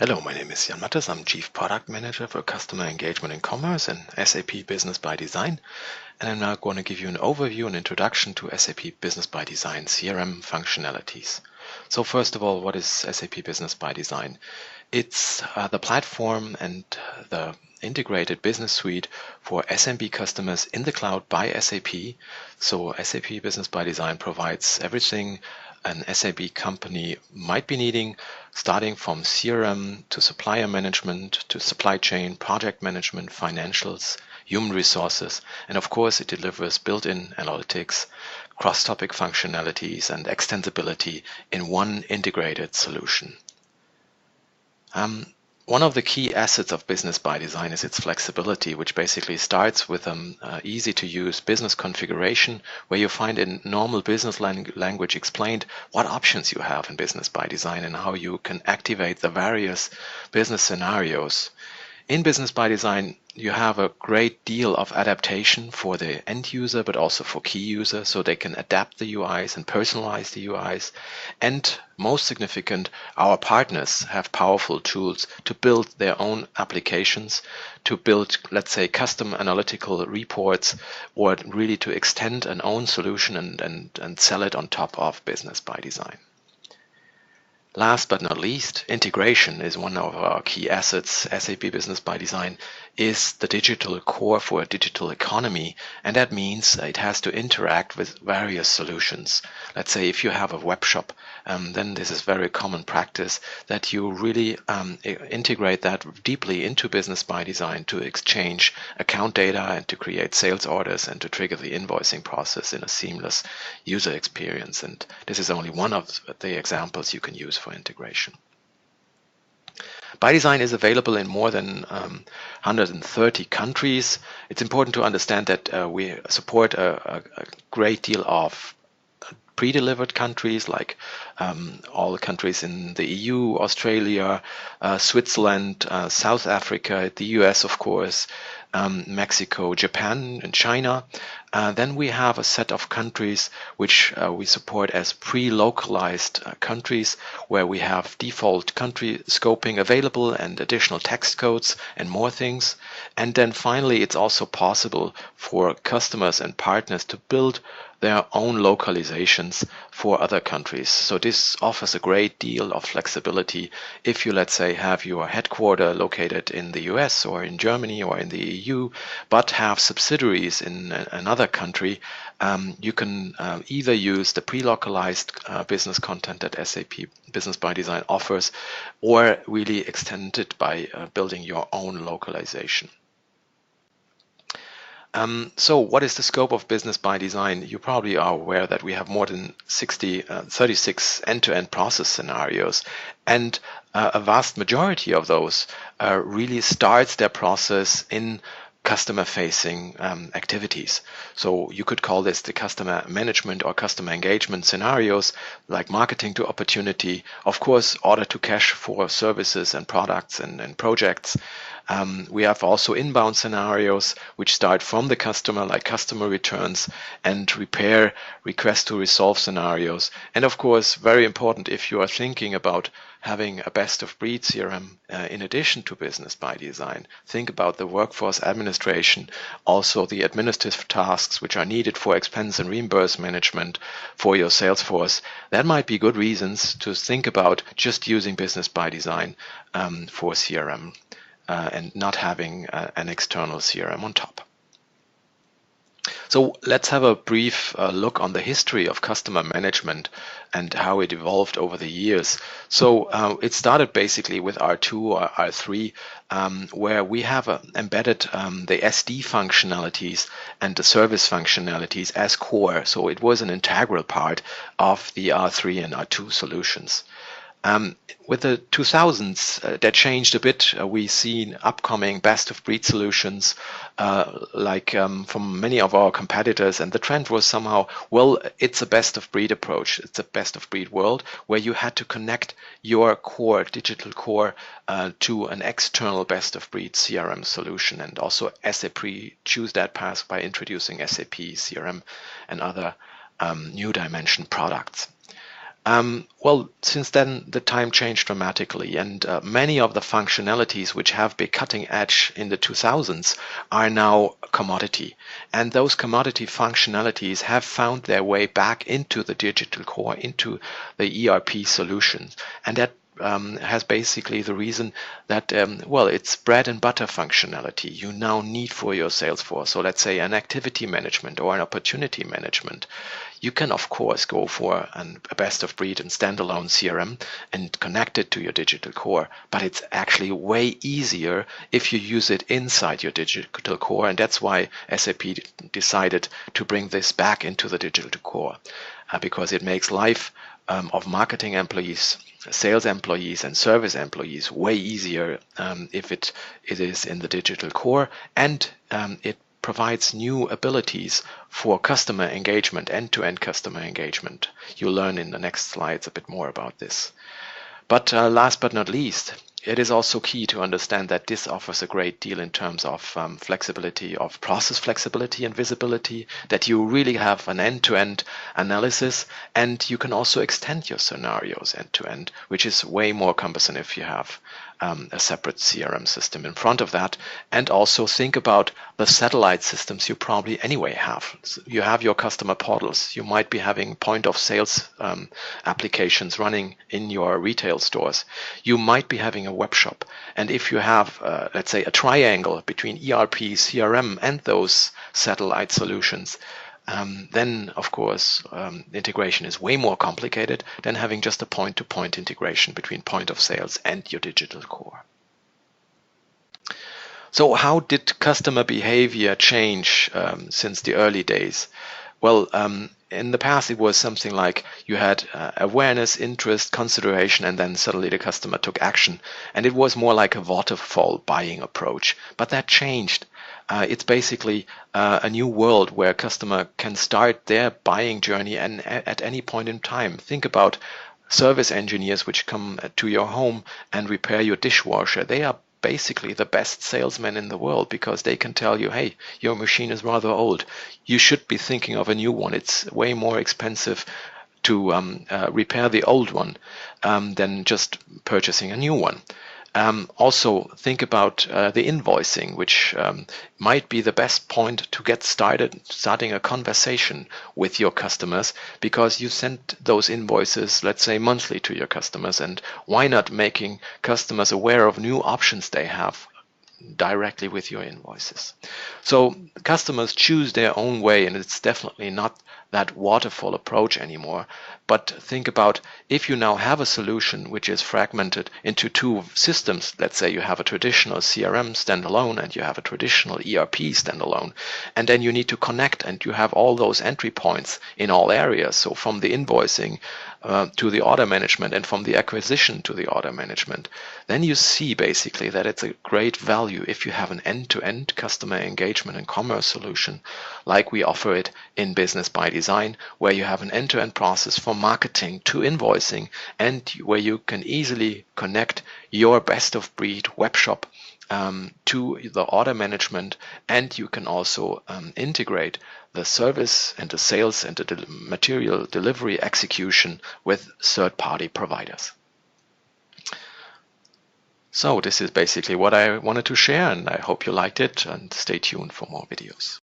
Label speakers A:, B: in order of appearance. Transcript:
A: Hello, my name is Jan Mattes. I'm Chief Product Manager for Customer Engagement and Commerce in SAP Business ByDesign. And I'm now going to give you an overview and introduction to SAP Business ByDesign CRM functionalities. So first of all, what is SAP Business ByDesign? It's the platform and the integrated business suite for SMB customers in the cloud by SAP. So SAP Business ByDesign provides everything an SAP company might be needing, starting from CRM to supplier management to supply chain, project management, financials, human resources, and of course it delivers built-in analytics, cross-topic functionalities, and extensibility in one integrated solution. One of the key assets of Business ByDesign is its flexibility, which basically starts with an easy-to-use business configuration where you find in normal business language explained what options you have in Business ByDesign and how you can activate the various business scenarios. In Business ByDesign, you have a great deal of adaptation for the end user, but also for key users, so they can adapt the UIs and personalize the UIs. And most significant, our partners have powerful tools to build their own applications, to build, let's say, custom analytical reports, or really to extend an own solution and sell it on top of Business ByDesign. Last but not least, integration is one of our key assets. SAP Business ByDesign is the digital core for a digital economy, and that means it has to interact with various solutions. Let's say if you have a web shop, then this is very common practice that you really integrate that deeply into Business ByDesign to exchange account data and to create sales orders and to trigger the invoicing process in a seamless user experience. And this is only one of the examples you can use for integration. ByDesign is available in more than 130 countries. It's important to understand that we support a great deal of pre-delivered countries like all the countries in the EU, Australia, Switzerland, South Africa, the US, of course, Mexico, Japan, and China. Then we have a set of countries which we support as pre-localized countries where we have default country scoping available and additional text codes and more things. And then finally, it's also possible for customers and partners to build their own localizations for other countries. So this offers a great deal of flexibility. If you, let's say, have your headquarter located in the US or in Germany or in the EU, but have subsidiaries in another country, you can either use the pre-localized business content that SAP Business ByDesign offers, or really extend it by building your own localization. So what is the scope of Business ByDesign? You probably are aware that we have more than 36 end-to-end process scenarios, and a vast majority of those really starts their process in customer-facing activities. So you could call this the customer management or customer engagement scenarios, like marketing to opportunity, of course, order to cash for services and products and projects. We have also inbound scenarios which start from the customer, like customer returns and repair, request to resolve scenarios. And of course, very important if you are thinking about having a best-of-breed CRM in addition to Business ByDesign. Think about the workforce administration, also the administrative tasks which are needed for expense and reimburse management for your sales force. That might be good reasons to think about just using Business ByDesign for CRM. And not having an external CRM on top. So let's have a brief look on the history of customer management and how it evolved over the years. So it started basically with R2 or R3, where we have embedded the SD functionalities and the service functionalities as core. So it was an integral part of the R3 and R2 solutions. With the 2000s, that changed a bit. We see upcoming best-of-breed solutions from many of our competitors, and the trend was somehow, well, it's a best-of-breed approach. It's a best-of-breed world where you had to connect your core, digital core, to an external best-of-breed CRM solution, and also SAP choose that path by introducing SAP CRM and other new dimension products. Well, since then, the time changed dramatically, and many of the functionalities which have been cutting edge in the 2000s are now commodity. And those commodity functionalities have found their way back into the digital core, into the ERP solutions. And that has basically the reason that, well, it's bread and butter functionality you now need for your sales force. So let's say an activity management or an opportunity management. You can, of course, go for a best of breed and standalone CRM and connect it to your digital core, but it's actually way easier if you use it inside your digital core. And that's why SAP decided to bring this back into the digital core, because it makes life of marketing employees, sales employees, and service employees way easier if it is in the digital core, and it provides new abilities for customer engagement, end-to-end customer engagement. You'll learn in the next slides a bit more about this. But last but not least, it is also key to understand that this offers a great deal in terms of flexibility, of process flexibility and visibility, that you really have an end-to-end analysis, and you can also extend your scenarios end-to-end, which is way more cumbersome if you have a separate CRM system in front of that. And also think about the satellite systems you probably anyway have. So you have your customer portals. You might be having point of sales applications running in your retail stores. You might be having a web shop. And if you have, let's say, a triangle between ERP, CRM, and those satellite solutions, then, of course, integration is way more complicated than having just a point-to-point integration between point of sales and your digital core. So how did customer behavior change since the early days? Well, in the past, it was something like you had awareness, interest, consideration, and then suddenly the customer took action. And it was more like a waterfall buying approach. But that changed. It's basically a new world where customer can start their buying journey and at any point in time. Think about service engineers which come to your home and repair your dishwasher. They are basically the best salesmen in the world because they can tell you, hey, your machine is rather old. You should be thinking of a new one. It's way more expensive to repair the old one than just purchasing a new one. Also, think about the invoicing, which might be the best point to get starting a conversation with your customers, because you send those invoices, let's say, monthly to your customers. And why not making customers aware of new options they have directly with your invoices? So customers choose their own way, and it's definitely not that waterfall approach anymore. But think about if you now have a solution which is fragmented into two systems. Let's say you have a traditional CRM standalone and you have a traditional ERP standalone, and then you need to connect and you have all those entry points in all areas. So from the invoicing to the order management and from the acquisition to the order management, then you see basically that it's a great value if you have an end-to-end customer engagement and commerce solution like we offer it in Business by Design, where you have an end-to-end process from marketing to invoicing, and where you can easily connect your best of breed web shop to the order management, and you can also integrate the service and the sales and the material delivery execution with third-party providers. So this is basically what I wanted to share, and I hope you liked it, and stay tuned for more videos.